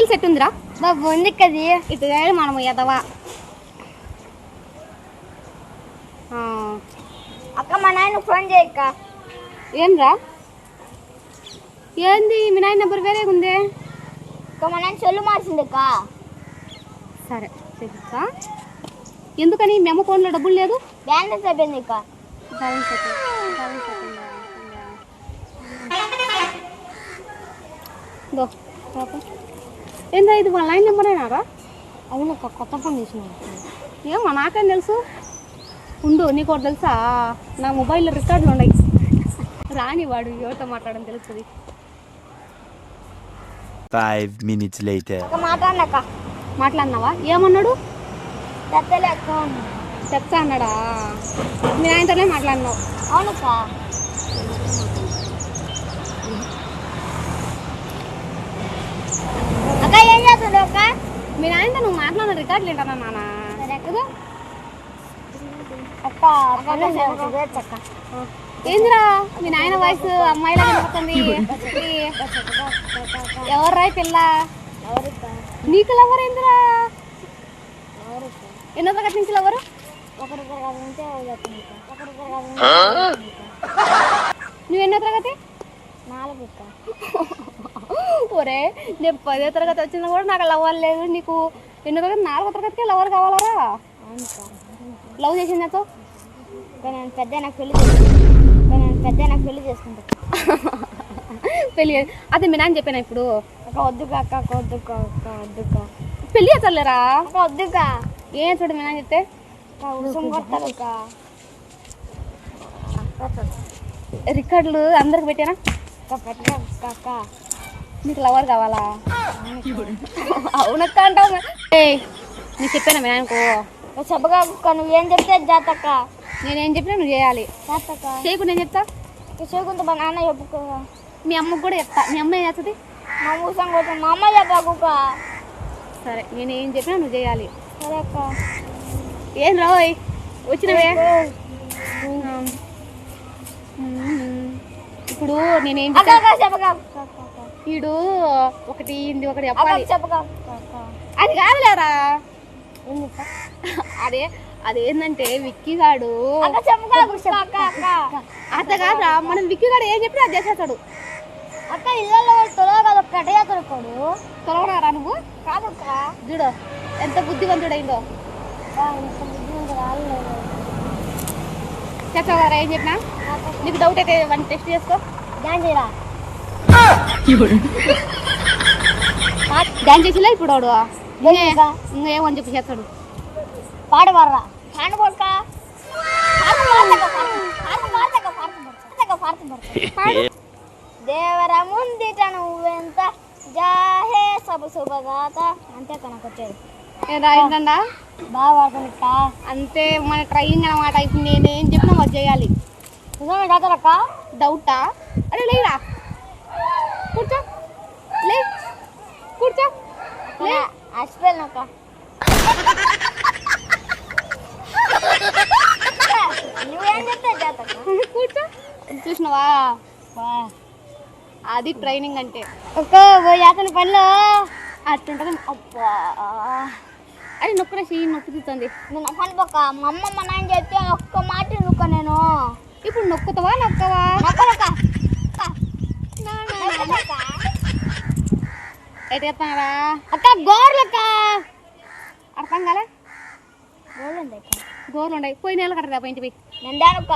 Set ఉందిరా బాబు ఉంది కది ఇటు మనం ఎదవా అక్క మా నాయన ఫోన్ చేయక్క ఏంరా ఏంది మీ నాయన నెంబర్ వేరేగా ఉంది అక్క మా నాయన చెల్లు మార్చింది అక్క సరే చెప్తా ఎందుకని మీ అమ్మ ఫోన్లో డబ్బులు లేదు బ్యాలెన్స్ అయిపోయింది అక్క ఏందా ఇది వాళ్ళ నాయన నెంబరేనారా అవునక్క కొత్త ఫోన్ తీసుకున్నాను ఏమో నాకేం తెలుసు ఉండు నీకు ఒకటి తెలుసా నా మొబైల్లో రికార్డులు ఉన్నాయి రాని వాడు ఎవరితో మాట్లాడడం తెలుస్తుంది 5 minutes later. మాట్లాడినాక మాట్లాడినావా ఏమన్నాడు చెత్తలే అక్క చెప్తా అన్నాడా మీ ఆయనతోనే మాట్లాడినావు అవునక్క అక్క ఏం చేస్తుంది అక్క మీ ఆయనతో నువ్వు మాట్లాడిన రికార్డులు ఏంటన్నా నాన్న అక్క అక్క ఏందిరా మీ నాయన వాయిస్ అమ్మాయిలా కనపడుతుంది ఎవర్రా పిల్ల నీకు లవర్ ఏందిరా ఎన్నో తరగతి నుంచి లవరు నువ్వు ఎన్నో తరగతి 4 ఒరే నేను 10వ తరగతి వచ్చినా కూడా నాకు లవర్ లేదు నీకు ఎన్నో తరగతి 4వ తరగతికే లవర్ కావాలరా లవ్ చేసింది నాతో నేను పెద్ద నాకు పెళ్లి చేసుకుంటా పెళ్ళి అదే మీ నాన్న చెప్పాను ఇప్పుడు అక్క వద్దుకా అక్క వద్దుకా పెళ్ళి చేస్తారులేరా అక్క వద్దుకా ఏం చూడు మీ నాన్న చెప్తే రికార్డులు అందరికి పెట్టానా నీకు లవర్ కావాలా అవునక్క అంటావు నీకు చెప్పానా మీ నాన్నకు చెప్పగా నువ్వేం చెప్తే జాతక్క నేనేం చెప్పినా నువ్వు చేయాలి చేయకుండా నేను చెప్తా చేయకుండా మా నాన్న చెప్పుకో మీ అమ్మకు కూడా చెప్తా మీ అమ్మ ఏం చేస్తుంది మా మూసం కోసం మా అమ్మ చెప్పాక సరే నేను ఏం చెప్పినా నువ్వు చేయాలి సరే అక్క ఏం రోయ్ వచ్చినవే ఇప్పుడు నేనేం చెప్పగా వీడు ఒకటి ఇది ఒకటి చెప్పాలి చెప్పగా అది కాదులేరా అదే అదేంటంటే విక్కీ గాడు అత్త కాదురా మనం విక్కీ గాడు ఏం చెప్పినా అది చేసేస్తాడు అక్క ఇళ్ళలో తొలవ కాదు కట్టేస్తాడు తొలవరా నువ్వు కాదక్క చూడు ఎంత బుద్ధివంతుడైందో చెప్పావు కదా ఏం చెప్పినా నీకు డౌట్ అయితే వన్ టెస్ట్ చేసుకో డాన్స్ చేయరా డాన్స్ చేసిలా ఇప్పుడు వాడు ఇంకా ఏమని చెప్పి చేస్తాడు పాడు పాడరా పాడు పడక దేవర ముందిట నువ్వెంత జాహే సభ శుభగాత అంతే కనుక వచ్చేది ఏంటండా బాగా పాడుతుందిక్క అంతే మన ట్రైనింగ్ అనమాట ఇప్పుడు నేనేం చెప్పినా అది చేయాలి నిజమే కాదక్క డౌటా అరే లేరా కూర్చో లే కూర్చో లే అసిపోయినాక నువ్వేం చెప్తే జాతక్క కూర్చో చూసినావా అది ట్రైనింగ్ అంటే ఒక్క అతని పనిలో అట్లుంటుంది అబ్బా అది నొక్కడే చెయ్యి నొక్కి తీస్తుంది నేను పని పక్క మా అమ్మ మా నాన్న చెప్తే ఒక్క మాట నొక్క నేను ఇప్పుడు నొక్కుతావా నొక్కవా ఎటు చెప్తానరా అక్క గోర్లక్క అర్థం కాలే గోర్లు గోర్లు ఉన్నాయి పోయి నెల కట్టరా పోయింటి పోయి నందానక్క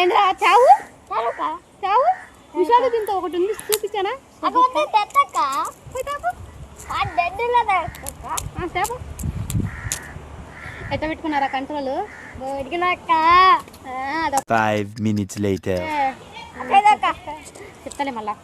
ఏంద్రా చావు చాలక్క చావు విషాలు దీంతో ఒకటి ఉంది చూపించానా తెత్తక్క పోయి తాపు డెడ్లో ఎట్ట పెట్టుకున్నారా కంట్రోల్ అక్క 5 minutes later. చెప్తాలే మళ్ళా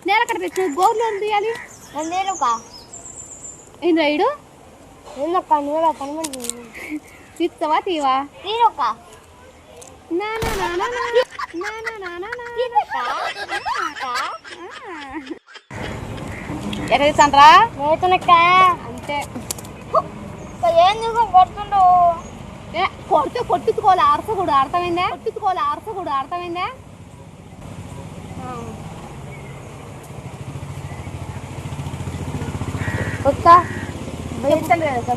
నేల కట్ట తెచ్చిన గోర్లు తీయాలి నందేనుక ఏంద్రా ఇడు ఏందక్క నువ్వు పని తీస్తావా తీవా తీరొక్క ఎట్ట తీస్తానరా నేతనక్క అంతే ఏం చూసుకో కొడుతుండు కొడితే కొట్టుకోవాలి అరసకూడదు అర్థమైందా కొట్టుకోవాలి అరసకూడదు అర్థమైందా కొత్త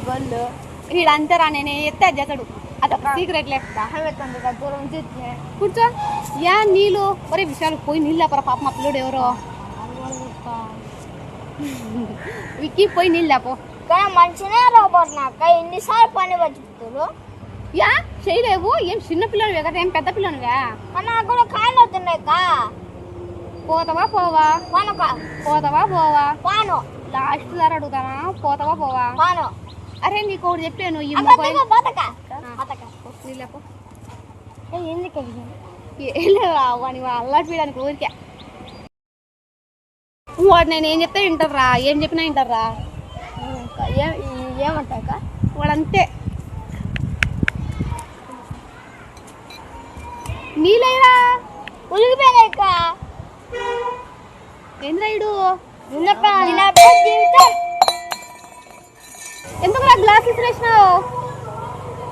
గోళ్ళు వీడు అంతేరా నేను ఎత్తే చేస్తాడు అదొక సీక్రెట్ లేక దాహం ఎత్తుంది దూరం నుంచి కూర్చో యా నీళ్ళు ఒరే విషయాలు పోయి నీళ్ళు లేపరా పాప మా పిల్లడు ఎవరో విక్కి పోయి నీళ్ళు లేపో కానీ మంచిగా రాబోతు నాకు ఎన్నిసార్లు పని పట్టుకుంటారు యా చేయలేవు ఏం చిన్న పిల్లనివే కదా ఏం పెద్ద పిల్లనివే నాకు కూడా కాళ్ళు అవుతున్నాయి కా పోతావా పోవా పానుక పోతావా పోవా పాను లాస్ట్ సార్ అడుగుతానా పోతావా పోవా పాను అరే నీకు ఒకటి చెప్పాను ఈ బతక నీళ్ళు లేపో ఎందుకు ఏం లేదురా వాని అల్లాటి వేయడానికి ఊరికే వాడు నేను ఏం చెప్తే వింటారా ఏం చెప్పినా వింటారా ఏమంటాక వాడంతే నీళ్ళయ్యరా ఉలిగిపోయాక ఏంద్రాయుడు జీవితం ఎందుకు గ్లాస్ ఇసిరేసినావు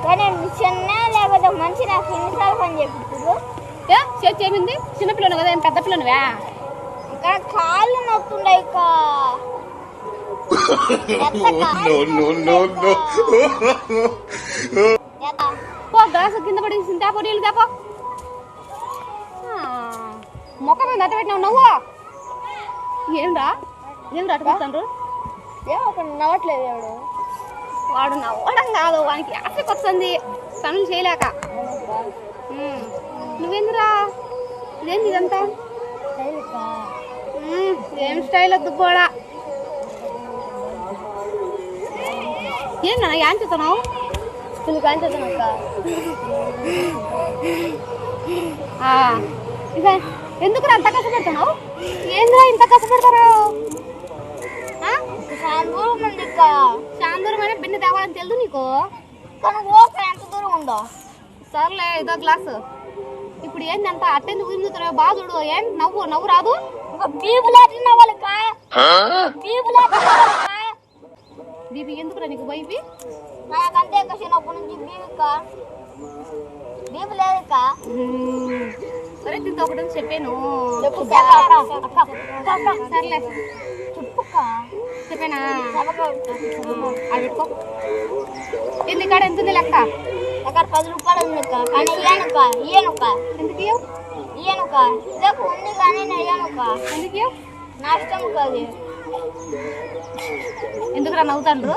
కానీ చిన్న లేకపోతే మంచి నాకు ఎన్నిసార్లు పని చేపిస్తారు ఏమింది చిన్న పిల్లను కదా ఏం పెద్ద పిల్లనువా ఇక్కడ కాళ్ళు నొప్పుండయి పో గ్లాస్ కింద పడి తేపో నీళ్ళు తేపో మొక్క మీద అట్ట పెట్టినావు నువ్వు ఏంరా అట్ట పెడతాను నవ్వట్లేదు ఎవడు వాడు నవ్వడం కాదు వానికి ఆసక్తి వస్తుంది పనులు చేయలేక నువ్వేందిరా ఇదేంది ఇదంతా ఏం స్టైల్ వద్దు కూడా ఏంటన్నా ఏం చెప్తున్నావు స్కూల్ కాంచుతున్నాక ఎందుకు అంత కష్టపెడుతున్నావు ఏంద్రా ఇంత కష్టపెడతారు చాలా దూరం అయినా బిన్న తేవాలని తెలుదు నీకు కానీ ఓకే ఎంత దూరం ఉందో సర్లే ఇదో గ్లాసు ఇప్పుడు ఏంటి అంత అట్టెందుకు ఊరుతున్నావు బాగా చూడు ఏం నవ్వు రాదు బీపీ ఎందుకురా నీకు బైపీ నాకంతే చిన్నప్పటి నుంచి బీపీ లేదు సరే దీంతో ఒకటి చెప్పాను సర్లే చెప్పానా అడుకో ఎందుకాడ ఎంత ఉంది లెక్క అక్కడ 10 రూపాయలు ఉంది కానీ ఇయ్యనుక ఎందుకు ఇయ్యనుక ఇదొక ఉంది కానీ నేను ఇయ్యనుక ఎందుకు నా ఇష్టం కాదు ఎందుకురా నవ్వుతాండ్రు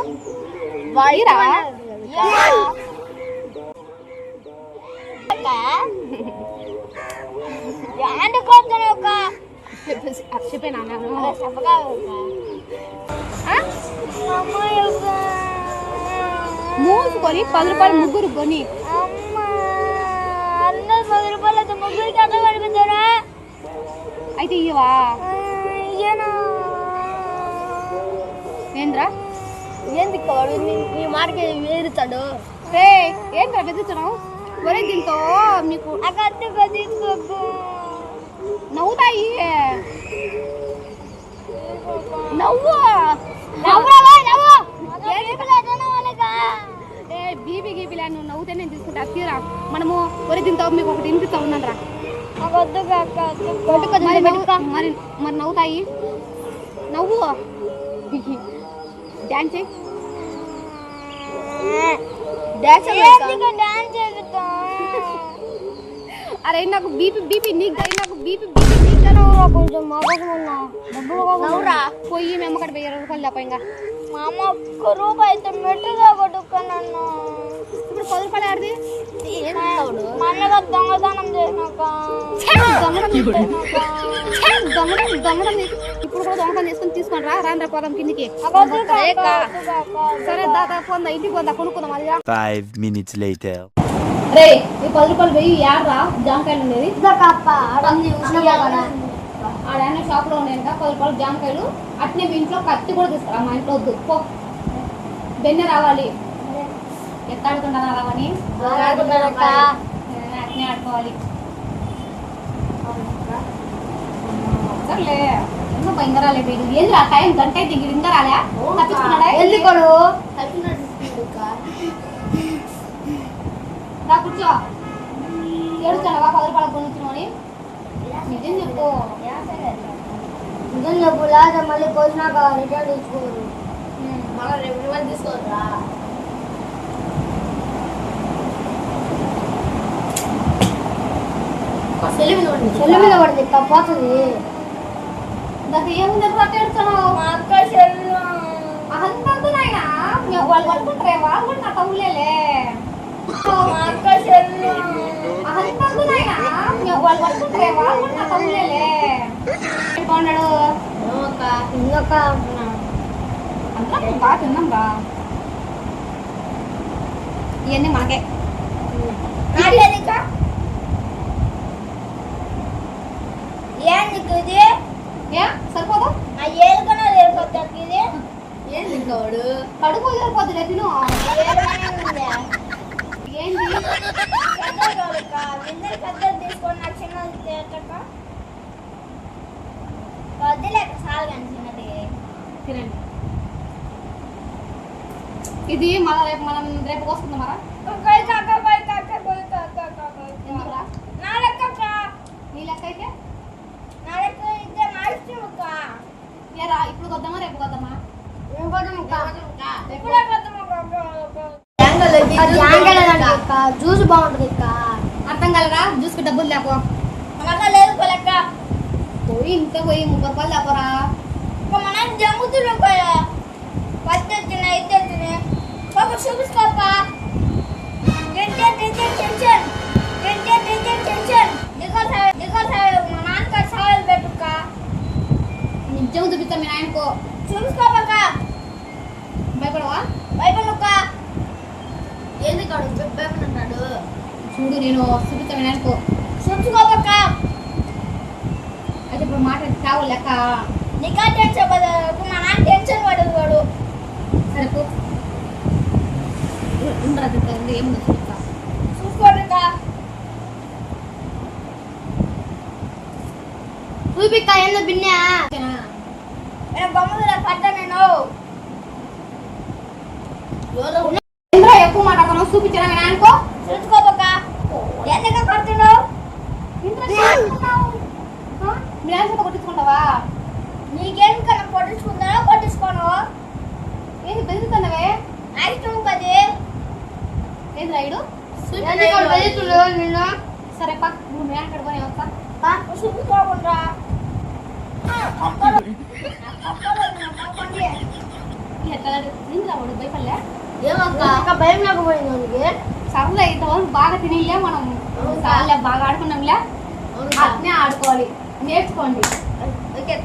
వాయిరా చెప్పేనా మూసుకొని 10 రూపాయలు ముగ్గురు కొని 10 రూపాయలు ముగ్గురికి అట్లా కనిపించారా అయితే ఇయ్యవా ఏంద్రా ఏంది వాడు నీ మాటకి వేరుతాడు ఏంట్రా బెదిరించడం ఒరే దీంతో మీకు తీసుకోకు నవ్వుతాయి నవ్వు బీపీ గీపీలా నువ్వు నవ్వుతే నేను తీసుకుంటా తీరా మనము ఒరే దీంతో మీకు ఒకటి ఇంటితో ఉన్నాను మరి నవ్వుతాయి నవ్వు డాన్స్ అరే నాకు బీపీ నీకు నాకు బీపీ కొంచెం మగం ఉన్నా డబ్బులు పోయి మేము అక్కడ 1000 రూపాయలు తప్ప ఇంకా మా అమ్మ 1 రూపాయి అయితే మెట్టుగా కొట్టుకున్నాను ఇప్పుడు 10 రూపాయలు ఆడిది మా అన్నగా దొంగతనం చేసినాక దొంగడం ఇప్పుడు కూడా దొంగతనం చేసుకుని తీసుకొని రాండ్రా పోదాం కిందికి సరే దాదా పోందా ఇంటికి పోందా కొనుక్కుందాం అది 5 minutes later. రే ఈ 10 రూపాయలు వెయ్యి యాడ్రా జామకాయలు ఉండేది ఆడనే షాప్లో ఉన్నాయంట 10 రూపాయలు జామకాయలు అట్నే మీ ఇంట్లో కత్తి కూడా తీసుకురా మా ఇంట్లో వద్దు పో బెన్నె రావాలి ఎత్తాడుకుంటానా రావని అట్నే ఆడుకోవాలి సర్లే ఎందుకు ఇంకా రాలేదు ఏంది ఆ టైం గంట అయితే ఇంకా రాలే తప్పించుకున్నాడా రా కూర్చో ఏడుస్తాడా 10 రూపాయలు కొనుక్కుని నిజం చెప్పు నిజం చెప్పు లేదా మళ్ళీ పోసినాక రిటర్న్ తీసుకోరు మళ్ళీ రేపు రివైజ్ తీసుకోవద్దా చెల్లి మీద పడింది పోతుంది దానికి ఏముంది పట్టేడుతున్నావు మా అక్క చెల్లు అంతంత నాయన వాళ్ళు అనుకుంటారే వాళ్ళు కూడా నా తమ్ముళ్ళేలే మా అక్క చెల్లు అంతంత నాయన వాళ్ళు అనుకుంటారే వాళ్ళు కూడా నా తమ్ముళ్ళేలే బాగున్నాడు ఇంకొక అంతా బాగా తిన్నాం రా ఇవన్నీ మనకే నాకేదిక ఏం నీకు ఇది ఏ సరిపోదా ఆ ఏలుకన్నా లేకపోతే ఇది ఏం తింటాడు కడుపు సరిపోద్దులే తిను ఏంటి పెద్ద తీసుకొని నాకు చిన్నది తేటక వద్దులేక చాలు కానీ చిన్నది తినండి ఇది మళ్ళీ రేపు మనం రేపు వస్తుందా మరా ఎందుకురా నా లెక్క నీ లెక్క అయితే నా లెక్క ఇస్తే నా ఇష్టం అక్క ఏరా ఇప్పుడు వద్దామా రేపు వద్దామా జ్యూస్ బాగుంటుంది అక్క అర్థం కలరా జ్యూస్కి డబ్బులు లేపో మనక లేదు లెక్క పోయి ఇంత పోయి 30 రూపాయలు లేపరా మనం జమ్ముతున్నాం కదా పత్తి వచ్చినాయి ఇది వచ్చినాయి పాప చూపించుకోప్ప టెన్షన్ మా నాన్నగారు సాయలు పెట్టుక్క నిజం చూపిస్తా మీ నాయనకో చూపించుకోపక్క భయపడవా భయపడక్క ఏంది కాడు భయపడుతున్నాడు చూడు నేను చూపిస్తా మీ నాయనకో చూపించుకోపక్క అయితే ఇప్పుడు మాట చావు లెక్క నీకా టెన్షన్ పడదు మా నాన్న టెన్షన్ పడదు వాడు సరే పో ఉండదు ఏముందో చూపిస్తా చూసుకోక చూపిక్క ఏందో బిన్నా ఓకేనా? నేను బొమ్మలు పడ్డా నేను ఇంద్ర ఎక్కువ మాట్లాడుతున్నావు చూపించరా మీ నాయనకో చూసుకోక ఎందుకు పడుతున్నావు ఇంద్ర చేస్తున్నావు. ఆ? మీ నాయన చేత కొట్టించుకుంటావా నీకేం కన్నా పట్టించుకుంటానో పట్టించుకోను ఏంది బెదిరిస్తున్నావే ఇష్టం కది ఏంది రాయుడు నిన్ను సరే పా నువ్వు మీ నాయన కడుకొని వస్తా చూసుకోకుండా ఎట్లా ఇంద్ర వాడు భయపడలే ఏమక్క భయం లేకపోయింది వానికి సర్లే ఇంతవరకు బాగా తినిలే మనం సర్లే బాగా ఆడుకున్నాంలే అట్నే ఆడుకోవాలి నేర్చుకోండి ఓకే